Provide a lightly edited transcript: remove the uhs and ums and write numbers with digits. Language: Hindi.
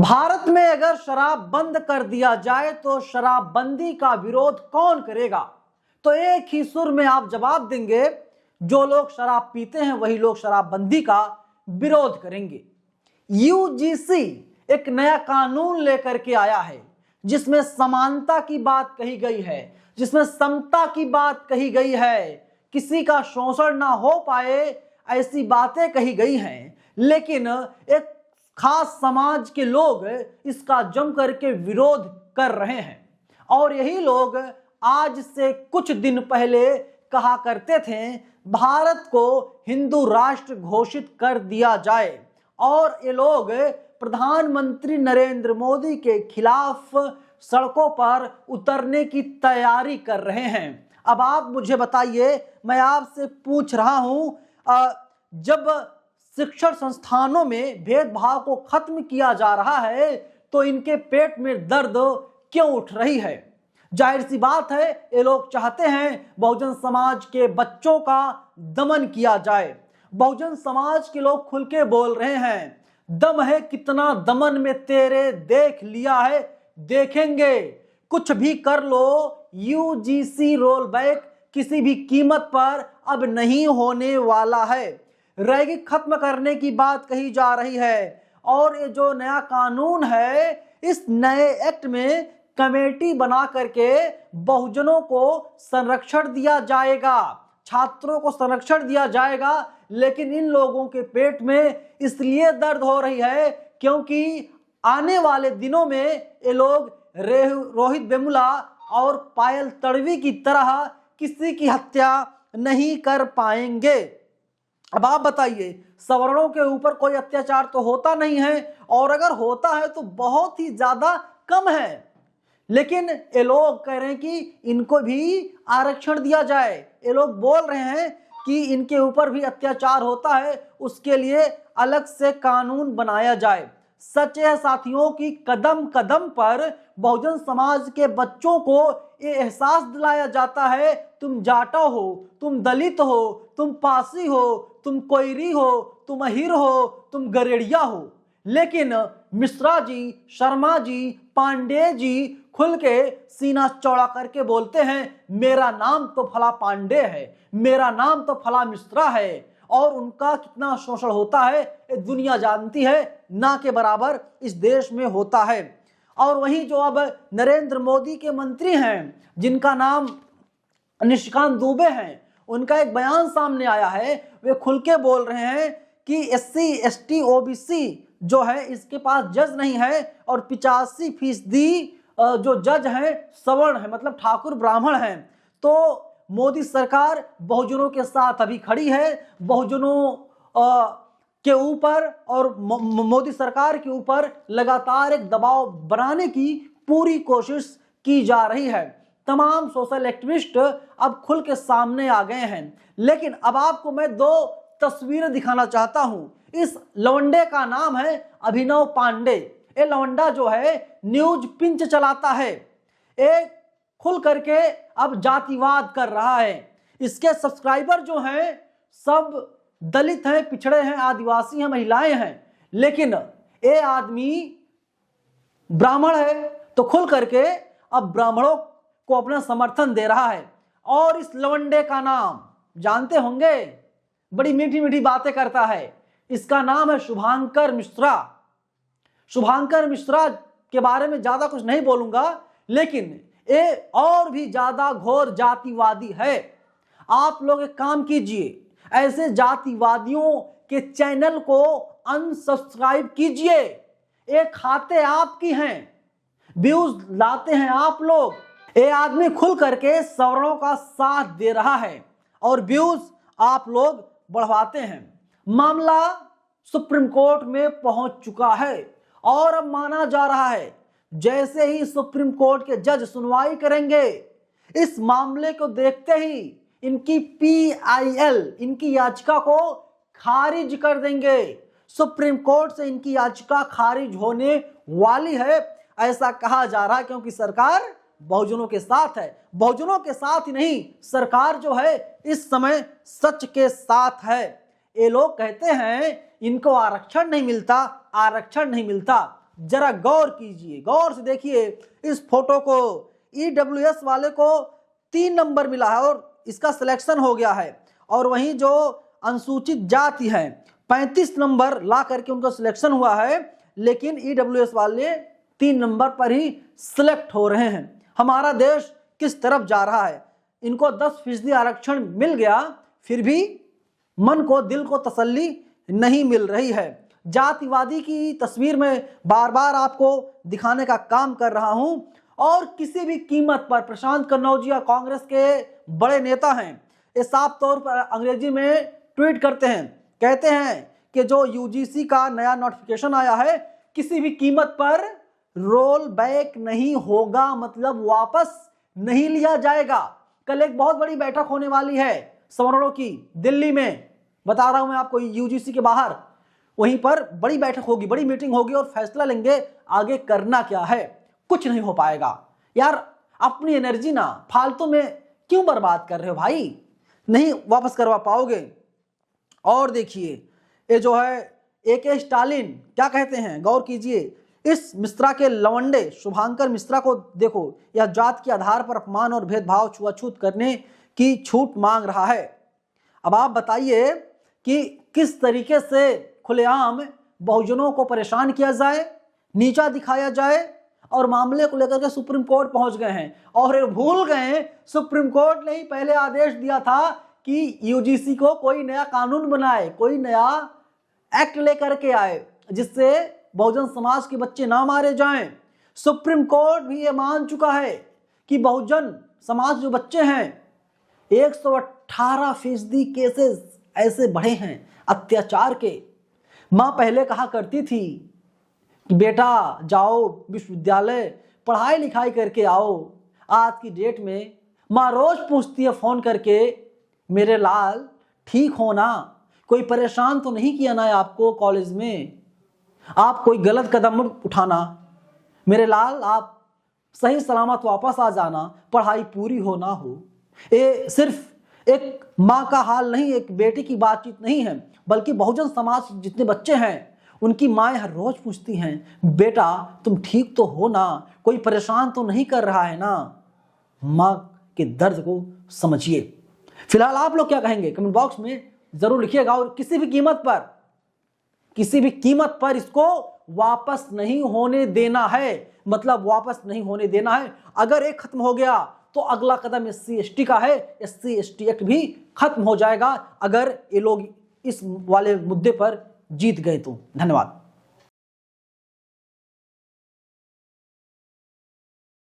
भारत में अगर शराब बंद कर दिया जाए तो शराबबंदी का विरोध कौन करेगा? तो एक ही सुर में आप जवाब देंगे, जो लोग शराब पीते हैं वही लोग शराबबंदी का विरोध करेंगे। यूजीसी एक नया कानून लेकर के आया है जिसमें समानता की बात कही गई है, जिसमें समता की बात कही गई है, किसी का शोषण ना हो पाए ऐसी बातें कही गई हैं। लेकिन एक खास समाज के लोग इसका जम करके विरोध कर रहे हैं और यही लोग आज से कुछ दिन पहले कहा करते थे भारत को हिंदू राष्ट्र घोषित कर दिया जाए, और ये लोग प्रधानमंत्री नरेंद्र मोदी के खिलाफ सड़कों पर उतरने की तैयारी कर रहे हैं। अब आप मुझे बताइए, मैं आपसे पूछ रहा हूं, जब शिक्षण संस्थानों में भेदभाव को खत्म किया जा रहा है तो इनके पेट में दर्द क्यों उठ रही है? जाहिर सी बात है, ये लोग चाहते हैं बहुजन समाज के बच्चों का दमन किया जाए। बहुजन समाज के लोग खुल के बोल रहे हैं, दम है कितना दमन में तेरे, देख लिया है देखेंगे, कुछ भी कर लो, यूजीसी रोल बैक किसी भी कीमत पर अब नहीं होने वाला है। रैगिंग खत्म करने की बात कही जा रही है और ये जो नया कानून है, इस नए एक्ट में कमेटी बना करके बहुजनों को संरक्षण दिया जाएगा, छात्रों को संरक्षण दिया जाएगा। लेकिन इन लोगों के पेट में इसलिए दर्द हो रही है क्योंकि आने वाले दिनों में ये लोग रोहित वेमुला और पायल तड़वी की तरह किसी की हत्या नहीं कर पाएंगे। अब आप बताइए, सवर्णों के ऊपर कोई अत्याचार तो होता नहीं है, और अगर होता है तो बहुत ही ज्यादा कम है। लेकिन ये लोग कह रहे हैं कि इनको भी आरक्षण दिया जाए। ये लोग बोल रहे हैं कि इनके ऊपर भी अत्याचार होता है, उसके लिए अलग से कानून बनाया जाए। सच है साथियों की कदम कदम पर बहुजन समाज के बच्चों को ये एहसास दिलाया जाता है, तुम जाटा हो, तुम दलित हो, तुम पासी हो, तुम कोयरी हो, तुम अहिर हो, तुम गरेड़िया हो। लेकिन मिश्रा जी, शर्मा जी, पांडे जी खुल के सीना चौड़ा करके बोलते हैं, मेरा नाम तो फला पांडे है, मेरा नाम तो फला मिश्रा है, और उनका कितना शोषण होता है ये दुनिया जानती है, ना के बराबर इस देश में होता है। और वहीं जो अब नरेंद्र मोदी के मंत्री हैं जिनका नाम निशिकांत दुबे हैं, उनका एक बयान सामने आया है। वे खुल के बोल रहे हैं कि SC ST OBC जो है इसके पास जज नहीं है और 85% जो जज हैं सवर्ण है, मतलब ठाकुर ब्राह्मण हैं। तो मोदी सरकार बहुजनों के साथ अभी खड़ी है, बहुजनों के ऊपर और मोदी सरकार के ऊपर लगातार एक दबाव बनाने की पूरी कोशिश की जा रही है। तमाम सोशल एक्टिविस्ट अब खुल के सामने आ गए हैं। लेकिन अब आपको मैं 2 तस्वीरें दिखाना चाहता हूं। इस लवंडे का नाम है अभिनव पांडे। ये लवंडा जो है न्यूज पिंच चलाता है, एक खुल करके अब जातिवाद कर रहा है। इसके सब्सक्राइबर जो हैं सब दलित हैं, पिछड़े हैं, आदिवासी हैं, महिलाएं हैं। लेकिन ये आदमी ब्राह्मण है तो खुल करके अब ब्राह्मणों को अपना समर्थन दे रहा है। और इस लवंडे का नाम जानते होंगे, बड़ी मीठी मीठी बातें करता है। इसका नाम है शुभांकर मिश्रा। शुभांकर मिश्रा के बारे में ज्यादा कुछ नहीं बोलूंगा, लेकिन ये और भी ज्यादा घोर जातिवादी है। आप लोग एक काम कीजिए, ऐसे जातिवादियों के चैनल को अनसब्सक्राइब कीजिए। ये खाते आपकी हैं, व्यूज लाते हैं आप लोग। ये आदमी खुल करके सवर्णों का साथ दे रहा है और व्यूज आप लोग बढ़वाते हैं। मामला सुप्रीम कोर्ट में पहुंच चुका है और अब माना जा रहा है जैसे ही सुप्रीम कोर्ट के जज सुनवाई करेंगे, इस मामले को देखते ही इनकी PIL इनकी याचिका को खारिज कर देंगे। सुप्रीम कोर्ट से इनकी याचिका खारिज होने वाली है, ऐसा कहा जा रहा है, क्योंकि सरकार बहुजनों के साथ है। बहुजनों के साथ ही नहीं, सरकार जो है इस समय सच के साथ है। ये लोग कहते हैं इनको आरक्षण नहीं मिलता, आरक्षण नहीं मिलता। जरा गौर कीजिए, गौर से देखिए इस फोटो को। ईडब्ल्यूएस वाले को 3 नंबर मिला है और इसका सिलेक्शन हो गया है, और वहीं जो अनुसूचित जाति है 35 नंबर ला करके उनका सिलेक्शन हुआ है, लेकिन ईडब्ल्यूएस वाले 3 नंबर पर ही सिलेक्ट हो रहे हैं। हमारा देश किस तरफ जा रहा है? इनको 10% आरक्षण मिल गया, फिर भी मन को, दिल को तसल्ली नहीं मिल रही है। जातिवादी की तस्वीर में बार बार आपको दिखाने का काम कर रहा हूं, और किसी भी कीमत पर प्रशांत कन्नौजिया कांग्रेस के बड़े नेता हैं, ये साफ तौर पर अंग्रेजी में ट्वीट करते हैं, कहते हैं कि जो यूजीसी का नया नोटिफिकेशन आया है किसी भी कीमत पर रोल बैक नहीं होगा, मतलब वापस नहीं लिया जाएगा। कल एक बहुत बड़ी बैठक होने वाली है सवर्णों की दिल्ली में, बता रहा हूं मैं आपको, यूजीसी के बाहर, वहीं पर बड़ी बैठक होगी, बड़ी मीटिंग होगी और फैसला लेंगे आगे करना क्या है। कुछ नहीं हो पाएगा यार, अपनी एनर्जी ना फालतू में क्यों बर्बाद कर रहे हो भाई, नहीं वापस करवा पाओगे। और देखिए ये जो है AK स्टालिन क्या कहते हैं, गौर कीजिए। इस मिश्रा के लवंडे शुभांकर मिश्रा को देखो, यह जात के आधार पर अपमान और भेदभाव, छुआछूत करने की छूट मांग रहा है। अब आप बताइए कि किस तरीके से खुलेआम बहुजनों को परेशान किया जाए, नीचा दिखाया जाए, और मामले को लेकर के सुप्रीम कोर्ट पहुंच गए हैं। और ये भूल गए सुप्रीम कोर्ट ने ही पहले आदेश दिया था कि यूजीसी को कोई नया कानून बनाए, कोई नया एक्ट लेकर के आए जिससे बहुजन समाज के बच्चे ना मारे जाएं। सुप्रीम कोर्ट भी ये मान चुका है कि बहुजन समाज जो बच्चे हैं 118% केसेस ऐसे बढ़े हैं अत्याचार के। माँ पहले कहा करती थी कि बेटा जाओ विश्वविद्यालय पढ़ाई लिखाई करके आओ, आज की डेट में माँ रोज पूछती है फोन करके, मेरे लाल ठीक हो ना, कोई परेशान तो नहीं किया ना आपको कॉलेज में, आप कोई गलत कदम उठाना, मेरे लाल आप सही सलामत वापस आ जाना, पढ़ाई पूरी हो ना हो। ये सिर्फ एक माँ का हाल नहीं, एक बेटी की बातचीत नहीं है, बल्कि बहुजन समाज जितने बच्चे हैं उनकी माएँ हर रोज पूछती हैं, बेटा तुम ठीक तो हो ना, कोई परेशान तो नहीं कर रहा है ना। माँ के दर्द को समझिए। फिलहाल आप लोग क्या कहेंगे कमेंट बॉक्स में जरूर लिखिएगा। और किसी भी कीमत पर इसको वापस नहीं होने देना है, मतलब वापस नहीं होने देना है। अगर एक खत्म हो गया तो अगला कदम SC ST का है, SC ST एक्ट भी खत्म हो जाएगा अगर ये लोग इस वाले मुद्दे पर जीत गए तो। धन्यवाद।